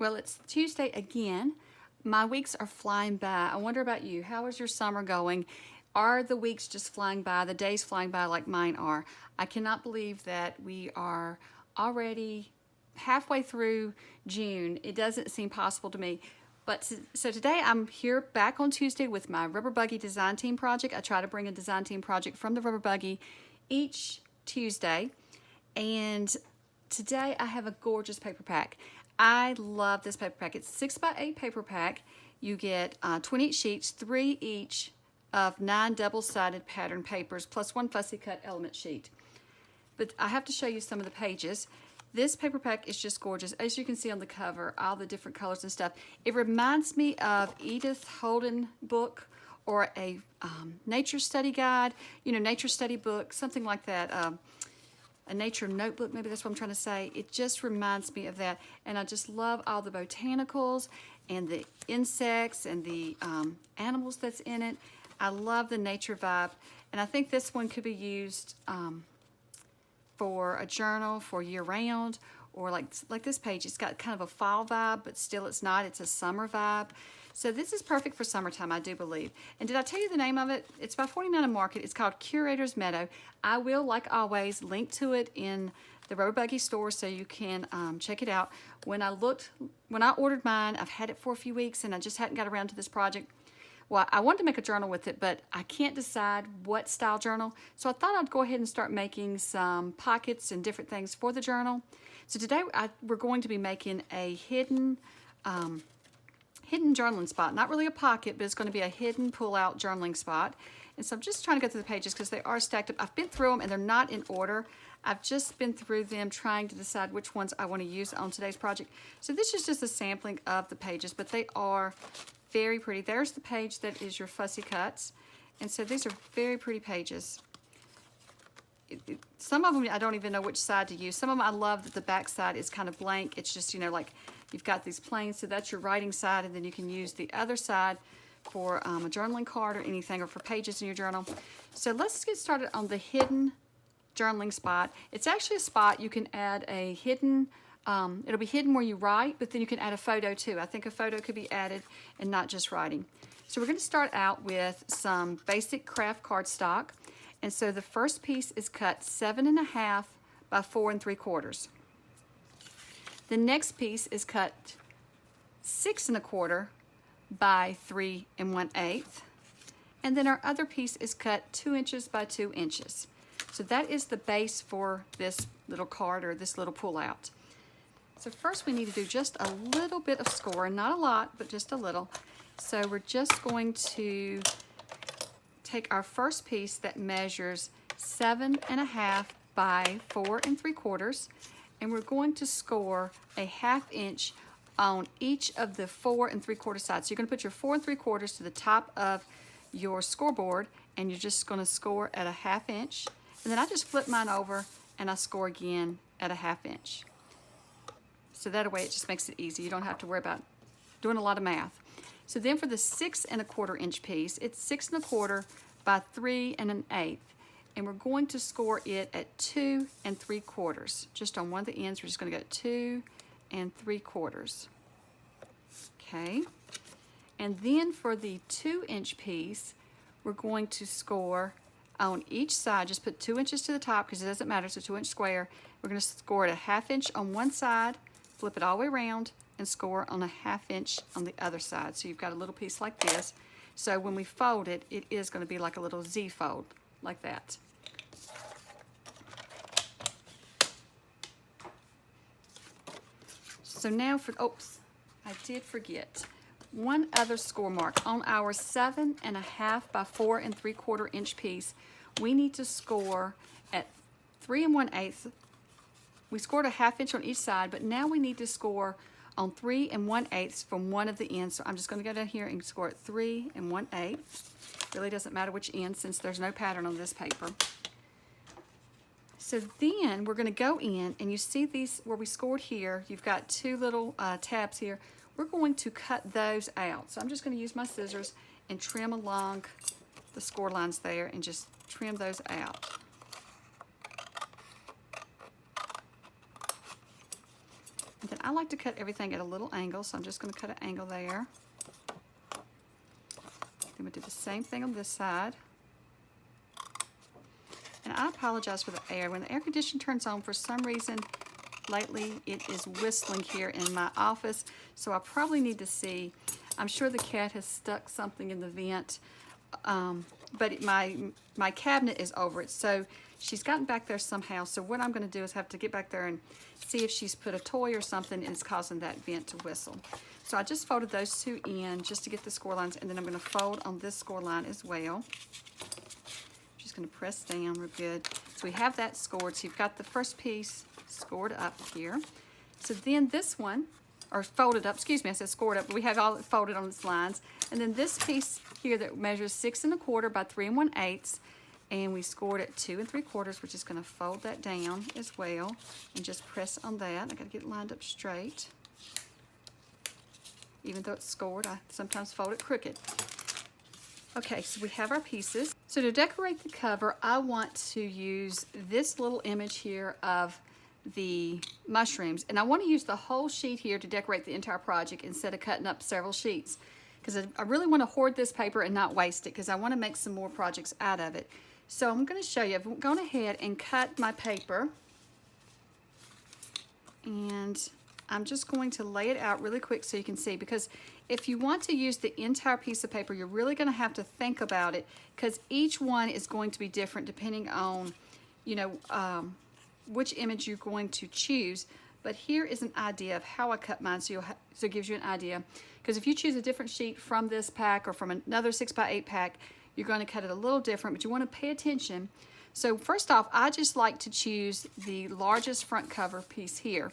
Well, it's Tuesday again. My weeks are flying by. I wonder about you. How is your summer going? Are the weeks just flying by, the days flying by like mine are? I cannot believe that we are already halfway through June. It doesn't seem possible to me. So today I'm here back on Tuesday with my Rubber Buggy design team project. I try to bring a design team project from the Rubber Buggy each Tuesday. And today I have a gorgeous paper pack. I love this paper pack. It's 6x8 paper pack. You get 28 sheets, 3 each of 9 double-sided pattern papers, plus 1 fussy cut element sheet. But I have to show you some of the pages. This paper pack is just gorgeous. As you can see on the cover, all the different colors and stuff. It reminds me of Edith Holden book or a nature study guide, nature study book, something like that. A nature notebook, maybe that's what I'm trying to say. It just reminds me of that. And I just love all the botanicals and the insects and the animals that's in it. I love the nature vibe. And I think this one could be used for a journal for year-round, or like this page. It's got kind of a fall vibe, but still it's not. It's a summer vibe. So this is perfect for summertime, I do believe. And did I tell you the name of it? It's by 49 and Market. It's called Curators Meadow. I will, like always, link to it in the Rubber Buggy store so you can check it out. When I ordered mine, I've had it for a few weeks and I just hadn't got around to this project. Well, I wanted to make a journal with it, but I can't decide what style journal. So I thought I'd go ahead and start making some pockets and different things for the journal. So today we're going to be making a hidden journaling spot. Not really a pocket, but it's going to be a hidden pull-out journaling spot. And so I'm just trying to go through the pages because they are stacked up. I've been through them and they're not in order. I've just been through them trying to decide which ones I want to use on today's project. So this is just a sampling of the pages, but they are very pretty. There's the page that is your fussy cuts. And so these are very pretty pages. Some of them I don't even know which side to use. Some of them I love that the back side is kind of blank. It's just, like you've got these planes, so that's your writing side, and then you can use the other side for a journaling card or anything, or for pages in your journal. So let's get started on the hidden journaling spot. It's actually a spot you can add a hidden, it'll be hidden where you write, but then you can add a photo too. I think a photo could be added and not just writing. So we're going to start out with some basic craft cardstock. And so the first piece is cut 7.5 by 4 3/4. The next piece is cut 6 1/4 by 3 1/8. And then our other piece is cut 2 inches by 2 inches. So that is the base for this little card or this little pull out. So first we need to do just a little bit of scoring, not a lot, but just a little. So we're just going to take our first piece that measures 7.5 by 4 3/4, and we're going to score a 1/2 inch on each of the 4 3/4 sides. So you're going to put your 4 3/4 to the top of your scoreboard, and you're just going to score at a 1/2 inch. And then I just flip mine over and I score again at a 1/2 inch. So that way it just makes it easy. You don't have to worry about doing a lot of math. So then for the 6 1/4 inch piece, it's 6 1/4 by 3 1/8. And we're going to score it at 2 3/4. Just on one of the ends, we're just going to go 2 3/4. Okay. And then for the 2 inch piece, we're going to score on each side. Just put 2 inches to the top because it doesn't matter. It's a 2 inch square. We're going to score at a 1/2 inch on one side, flip it all the way around, and score on a 1/2 inch on the other side. So you've got a little piece like this. So when we fold it, it is going to be like a little Z fold, like that. So now oops, I did forget. One other score mark. On our 7.5 by 4 3/4 inch piece, we need to score at 3 1/8. We scored a 1/2 inch on each side, but now we need to score on 3 1/8 from one of the ends. So I'm just going to go down here and score at 3 1/8. Really doesn't matter which end since there's no pattern on this paper. So then we're going to go in, and you see these where we scored here. You've got 2 little tabs here. We're going to cut those out. So I'm just going to use my scissors and trim along the score lines there and just trim those out. And then I like to cut everything at a little angle, so I'm just going to cut an angle there. Then we'll do the same thing on this side. And I apologize for the air. When the air conditioner turns on, for some reason, lately it is whistling here in my office, so I probably need to see. I'm sure the cat has stuck something in the vent, but my cabinet is over it, so she's gotten back there somehow. So what I'm going to do is have to get back there and see if she's put a toy or something and it's causing that vent to whistle. So I just folded those two in just to get the score lines, and then I'm going to fold on this score line as well. Just going to press down real good. So we have that scored. So you've got the first piece scored up here. So then this one, or folded up, excuse me, I said scored up, but we have all folded on its lines. And then this piece here that measures 6 1/4 by 3 1/8, and we scored at 2 3/4. We're just going to fold that down as well and just press on that. I got to get it lined up straight. Even though it's scored, I sometimes fold it crooked. Okay, so we have our pieces. So to decorate the cover, I want to use this little image here of the mushrooms, and I want to use the whole sheet here to decorate the entire project instead of cutting up several sheets, because I really want to hoard this paper and not waste it, because I want to make some more projects out of it. So I'm going to show you. I've gone ahead and cut my paper, and I'm just going to lay it out really quick so you can see, because if you want to use the entire piece of paper, you're really going to have to think about it, because each one is going to be different depending on, you know, which image you're going to choose. But here is an idea of how I cut mine, so it gives you an idea. Because if you choose a different sheet from this pack or from another 6x8 pack, you're going to cut it a little different, but you want to pay attention. So first off, I just like to choose the largest front cover piece here.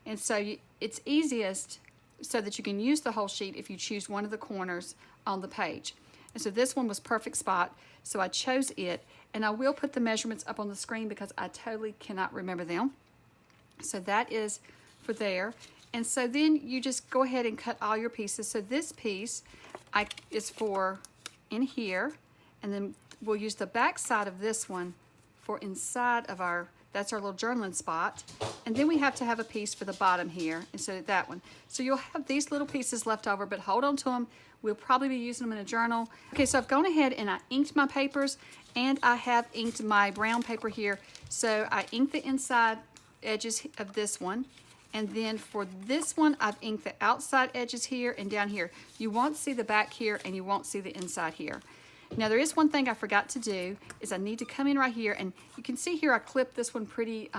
And so it's easiest so that you can use the whole sheet if you choose one of the corners on the page. And so this one was perfect spot, so I chose it. And I will put the measurements up on the screen because I totally cannot remember them. So that is for there. And so then you just go ahead and cut all your pieces. So this piece is for in here, and then we'll use the back side of this one for inside of our, that's our little journaling spot. And then we have to have a piece for the bottom here, and so that one. So you'll have these little pieces left over, but hold on to them. We'll probably be using them in a journal. Okay, so I've gone ahead and I inked my papers, and I have inked my brown paper here. So I inked the inside edges of this one, and then for this one, I've inked the outside edges here and down here. You won't see the back here, and you won't see the inside here. Now there is one thing I forgot to do, is I need to come in right here, and you can see here I clipped this one pretty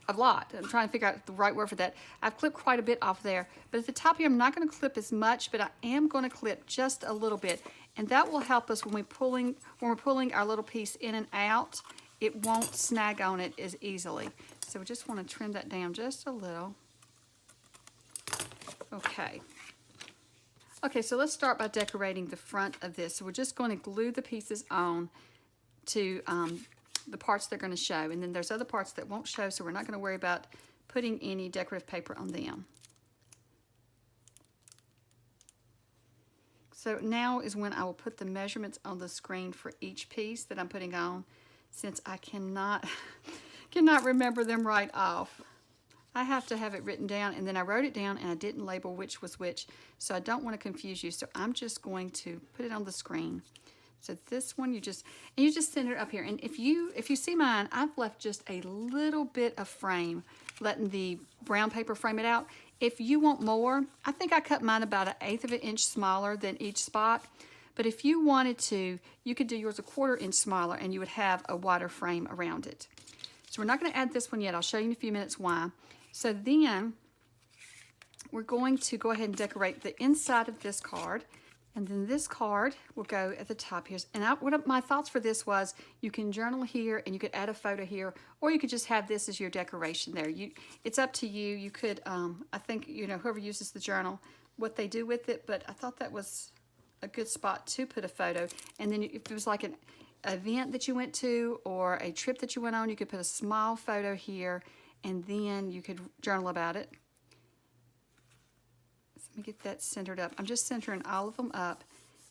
a lot. I'm trying to figure out the right word for that. I've clipped quite a bit off there, but at the top here I'm not going to clip as much, but I am going to clip just a little bit, and that will help us when we're pulling our little piece in and out. It won't snag on it as easily. So we just want to trim that down just a little. Okay. Okay, so let's start by decorating the front of this. So we're just going to glue the pieces on to the parts they're going to show, and then there's other parts that won't show, so we're not going to worry about putting any decorative paper on them. So now is when I will put the measurements on the screen for each piece that I'm putting on, since I cannot remember them right off. I have to have it written down, and then I wrote it down and I didn't label which was which, so I don't want to confuse you. So I'm just going to put it on the screen. So this one, you just center it up here. And if you see mine, I've left just a little bit of frame, letting the brown paper frame it out. If you want more, I think I cut mine about 1/8 of an inch smaller than each spot. But if you wanted to, you could do yours 1/4 inch smaller, and you would have a wider frame around it. So we're not going to add this one yet. I'll show you in a few minutes why. So then we're going to go ahead and decorate the inside of this card. And then this card will go at the top here. And what my thoughts for this was, you can journal here and you could add a photo here, or you could just have this as your decoration there. It's up to you. You could, I think, you know, whoever uses the journal, what they do with it, but I thought that was a good spot to put a photo. And then if it was like an event that you went to or a trip that you went on, you could put a small photo here, and then you could journal about it. Let me get that centered up. I'm just centering all of them up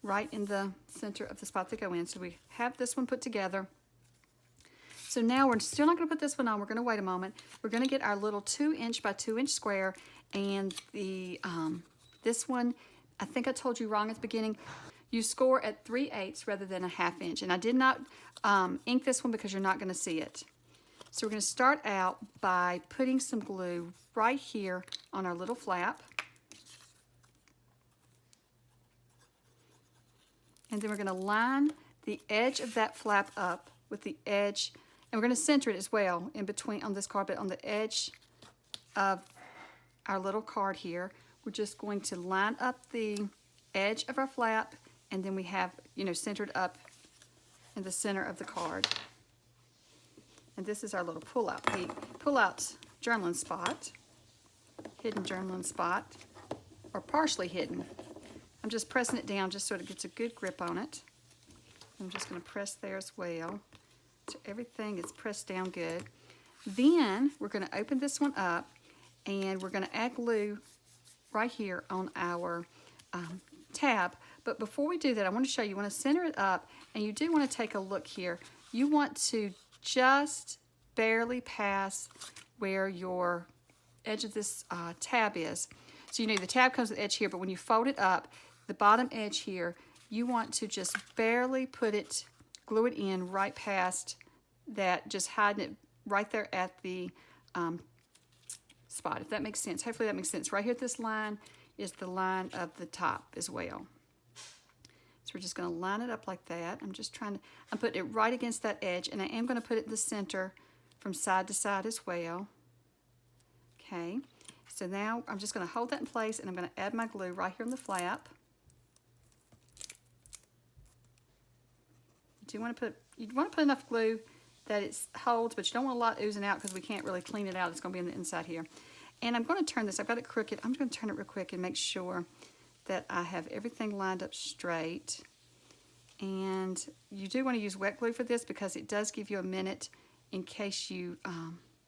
right in the center of the spot they go in. So we have this one put together. So now we're still not going to put this one on. We're going to wait a moment. We're going to get our little 2" by 2" square, and the this one, I think I told you wrong at the beginning. You score at 3/8 rather than a 1/2 inch. And I did not ink this one because you're not going to see it. So we're going to start out by putting some glue right here on our little flap. And then we're going to line the edge of that flap up with the edge, and we're going to center it as well in between on this card, but on the edge of our little card here, we're just going to line up the edge of our flap, and then we have, you know, centered up in the center of the card. And this is our little pull-out journaling spot, hidden journaling spot, or partially hidden. I'm just pressing it down just so it gets a good grip on it. I'm just going to press there as well, so everything is pressed down good. Then we're going to open this one up, and we're going to add glue right here on our tab. But before we do that, I want to show you, you want to center it up, and you do want to take a look here. You want to just barely pass where your edge of this tab is. So you know the tab comes with the edge here, but when you fold it up, the bottom edge here, you want to just barely glue it in right past that, just hiding it right there at the spot, if that makes sense. Hopefully that makes sense. Right here at this line is the line of the top as well. So we're just going to line it up like that. I'm putting it right against that edge, and I am going to put it in the center from side to side as well. Okay, so now I'm just going to hold that in place, and I'm going to add my glue right here on the flap. You want to put enough glue that it holds, but you don't want a lot oozing out because we can't really clean it out. It's going to be on the inside here. And I'm going to turn this, I've got it crooked. I'm going to turn it real quick and make sure that I have everything lined up straight. And you do want to use wet glue for this because it does give you a minute in case you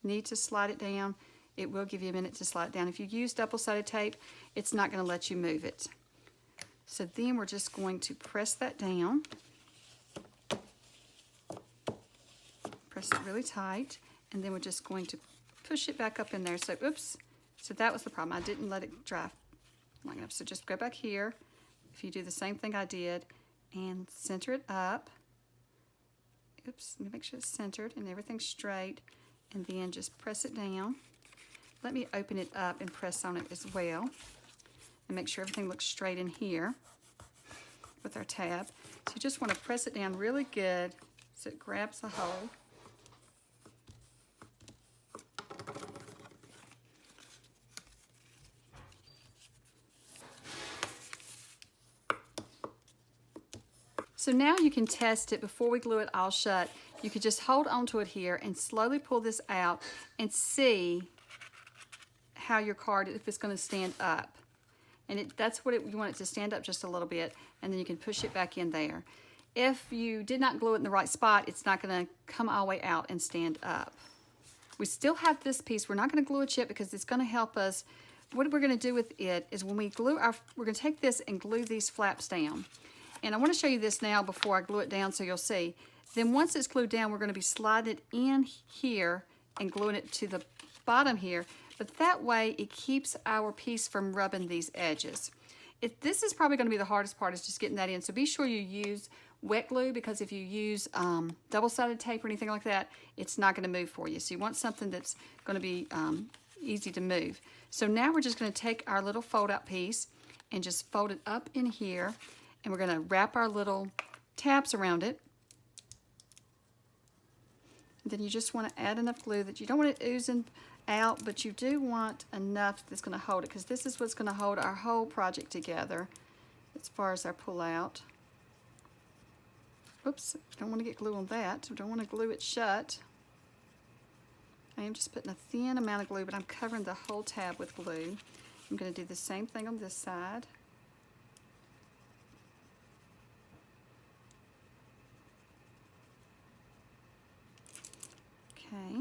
need to slide it down. It will give you a minute to slide it down. If you use double-sided tape, it's not going to let you move it. So then we're just going to press that down. Press it really tight, and then we're just going to push it back up in there. So, oops, so that was the problem. I didn't let it dry long enough. So just go back here. If you do the same thing I did, and center it up. Oops, let me make sure it's centered and everything's straight, and then just press it down. Let me open it up and press on it as well, and make sure everything looks straight in here with our tab. So you just want to press it down really good so it grabs the hole. So now you can test it before we glue it all shut. You could just hold onto it here and slowly pull this out and see how your card, if it's going to stand up. And that's what you want it to stand up just a little bit, and then you can push it back in there. If you did not glue it in the right spot, it's not going to come all the way out and stand up. We still have this piece. We're not going to glue it yet because it's going to help us. What we're going to do with it is when we glue we're going to take this and glue these flaps down. And I want to show you this now before I glue it down so you'll see. Then once it's glued down, we're going to be sliding it in here and gluing it to the bottom here. But that way it keeps our piece from rubbing these edges. This is probably going to be the hardest part, is just getting that in. So be sure you use wet glue, because if you use double-sided tape or anything like that, it's not going to move for you. So you want something that's going to be easy to move. So now we're just going to take our little fold-out piece and just fold it up in here. And we're going to wrap our little tabs around it. And then you just want to add enough glue that you don't want it oozing out, but you do want enough that's going to hold it, because this is what's going to hold our whole project together as far as our pull out. Oops, don't want to get glue on that. Don't want to glue it shut. I am just putting a thin amount of glue, but I'm covering the whole tab with glue. I'm going to do the same thing on this side. Okay,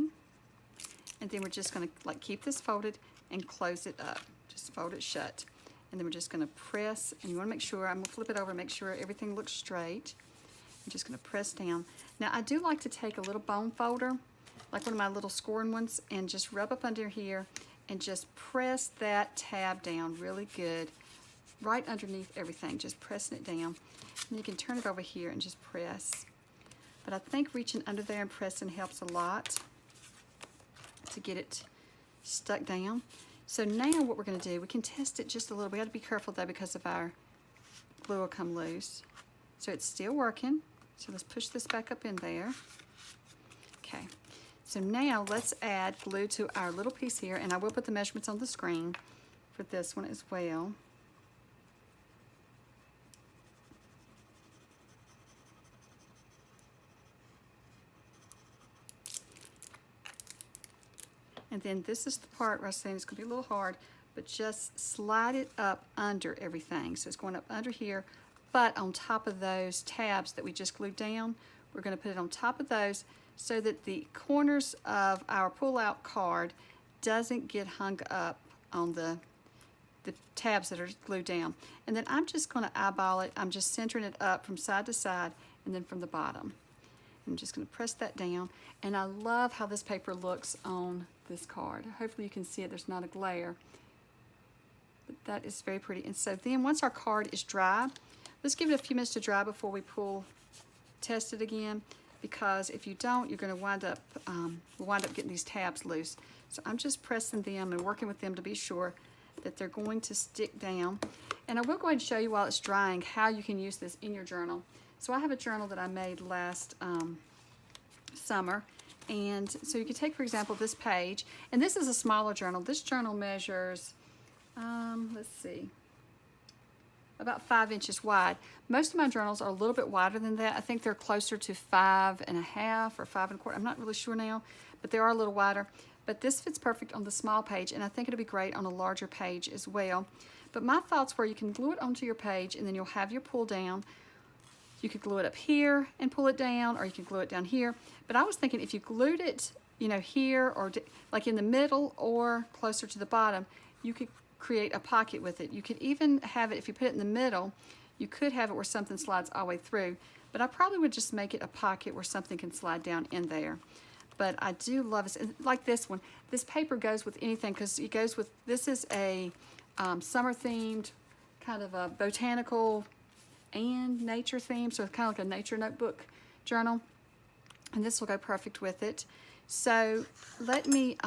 and then we're just going to keep this folded and close it up. Just fold it shut. And then we're just going to press, and you want to make sure, I'm going to flip it over and make sure everything looks straight. I'm just going to press down. Now I do like to take a little bone folder, like one of my little scoring ones, and just rub up under here and just press that tab down really good, right underneath everything, just pressing it down. And you can turn it over here and just press. But I think reaching under there and pressing helps a lot to get it stuck down. So now what we're going to do, we can test it just a little. We have to be careful though because of our glue will come loose. So it's still working. So let's push this back up in there. Okay. So now let's add glue to our little piece here, and I will put the measurements on the screen for this one as well. And then this is the part where I was saying it's going to be a little hard, but just slide it up under everything. So it's going up under here, but on top of those tabs that we just glued down, we're going to put it on top of those so that the corners of our pull-out card doesn't get hung up on the tabs that are glued down. And then I'm just going to eyeball it. I'm just centering it up from side to side and then from the bottom. I'm just going to press that down. And I love how this paper looks on this card. Hopefully you can see it. There's not a glare. But that is very pretty. And so then once our card is dry, let's give it a few minutes to dry before we test it again. Because if you don't, you're going to wind up getting these tabs loose. So I'm just pressing them and working with them to be sure that they're going to stick down. And I will go ahead and show you while it's drying how you can use this in your journal. So I have a journal that I made last summer. And so you can take, for example, this page. And this is a smaller journal. This journal measures, let's see, about 5 inches wide. Most of my journals are a little bit wider than that. I think they're closer to 5.5 or 5 1/4. I'm not really sure now, but they are a little wider. But this fits perfect on the small page, and I think it'll be great on a larger page as well. But my thoughts were you can glue it onto your page, and then you'll have your pull down. You could glue it up here and pull it down, or you can glue it down here. But I was thinking if you glued it, you know, here or like in the middle or closer to the bottom, you could create a pocket with it. You could even have it, if you put it in the middle, you could have it where something slides all the way through. But I probably would just make it a pocket where something can slide down in there. But I do love it. Like this one. This paper goes with anything because it goes with, this is a summer themed, kind of a botanical and nature theme. So it's kind of like a nature notebook journal. And this will go perfect with it. So let me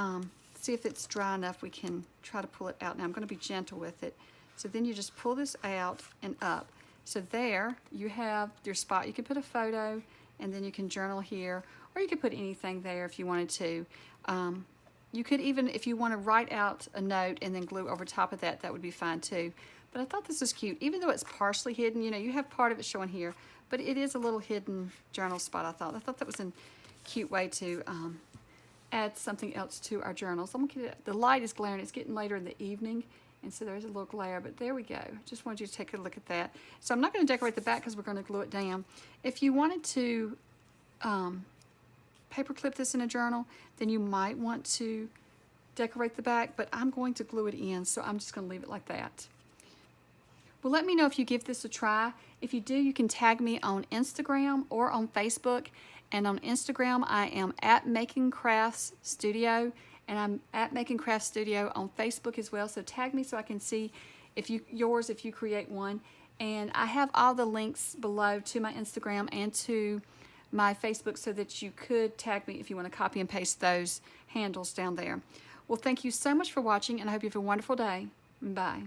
see if it's dry enough. We can try to pull it out. Now I'm going to be gentle with it. So then you just pull this out and up. So there you have your spot. You can put a photo and then you can journal here, or you could put anything there if you wanted to. You could even, if you want to write out a note and then glue over top of that, that would be fine too. But I thought this was cute. Even though it's partially hidden, you know, you have part of it showing here, but it is a little hidden journal spot, I thought. I thought that was a cute way to add something else to our journals. I'm gonna the light is glaring. It's getting later in the evening, and so there's a little glare, but there we go. Just wanted you to take a look at that. So I'm not going to decorate the back because we're going to glue it down. If you wanted to paper clip this in a journal, then you might want to decorate the back, but I'm going to glue it in, so I'm just going to leave it like that. Well, let me know if you give this a try. If you do, you can tag me on Instagram or on Facebook. And on Instagram, I am at Making Crafts Studio, and I'm at Making Crafts Studio on Facebook as well. So tag me so I can see if you create one. And I have all the links below to my Instagram and to my Facebook so that you could tag me if you want to copy and paste those handles down there. Well, thank you so much for watching, and I hope you have a wonderful day. Bye.